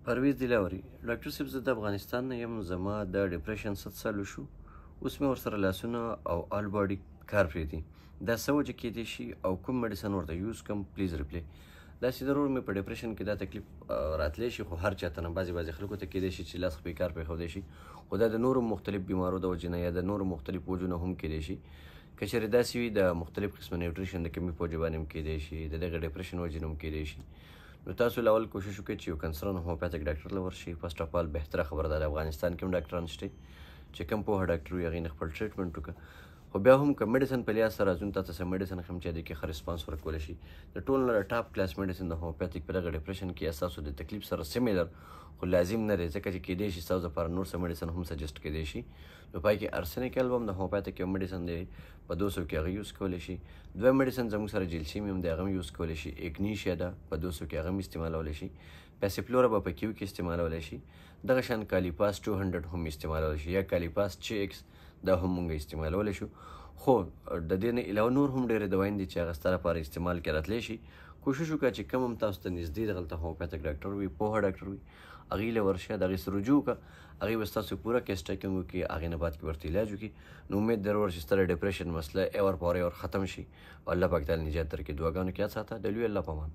پرویز دلاوري ډاکټر صاحب زه د افغانستان نه یم. زما د ډپریشن 7 سال وشو. اوس مې ورسره لاسونه او آل باډي کار پرېږدي. دا څه وجه کیدی شي او کوم میډیسن ورته یوز کړم؟ پلیز ریپلی. داسې ضرور مې په ډپریشن کې دا تکلیف راتلی شي، خو هر چاته نه بعضې خلکو ته کیدی شي چې لاس خپې کار پرېښودی شي، خو دا د نورو مختلف بیمارو د وجې نه یا د نورو مختلف وجو نه هم کیدی شي. که چېرې داسې وي د مختلف قسمه نیوټریشن د کمي په وجې باندې هم کیدی شي، د دغه ډپریشن وجې نه هم کیدی شي. نو تاسو لاول کوشش وکړئ چې یو کنسرن هومیوپیتھک ډاکټر له ورشئ. فرسټ اف آل بهتره خبره ده د افغانستان کې هم ډاکټران شته چې کوم پوهه ډاکټر وي هغې نه خپل ټریټمنټ وکړه. خو بیا هم که میډیسن په لحاظ سره راځو تاسو څه میډیسن ښیم چې هغې کې ښه ریسپانس ورکولی شي. د ټول نه ټاپ کلاس میډیسن د هومیوپیتھک په دغه ډپریشن کې ستاسو د تکلیف سره سیمیلر خو لازم نه دی، ځکه چې کیدی شي ستاسو لپاره نور څه میډیسن هم سجیسټ کیدی شي. نو پای کې ارسنیک البم د هومیوپیتھک یو میډیسن دی، په 200 کې هغه یوز کولی شي. دویم میډیسن زموږ سره جلسیم هم دی، هغه هم یوز کولی شي. اګنیشیا ده، په 200 کې هغه هم استعمالولی شي. پیسیفلورا به په کیو کې استعمالولی شي. دغه شان کالیپاس 200 هم استعمالولی شي، یا کالیپاس 6x دا هم مونږ استعمالولی شو. خو د دې نه علاوه نور هم ډېرې دواین دي چې هغه ستا لپاره استعمال کې راتلی شي. کوشش وکړه چې کوم هم تاسو ته نږدې دغلته هومیوپیتھک ډاکټر وي، پوهه ډاکټر وي، هغې له ورشه، د هغې سره رجوع وکړه. هغې به ستاسو پوره کیس ټیکنګ وکړي، هغې نه بعد کې ورته علاج وکړي. نو امید درور چې ستا د ډپریشن مسله ایور پار ایور ختم شي او الله پاک تعالی نجات درکړي. دعاګانو کې یاد ساته. د لوی الله په امان.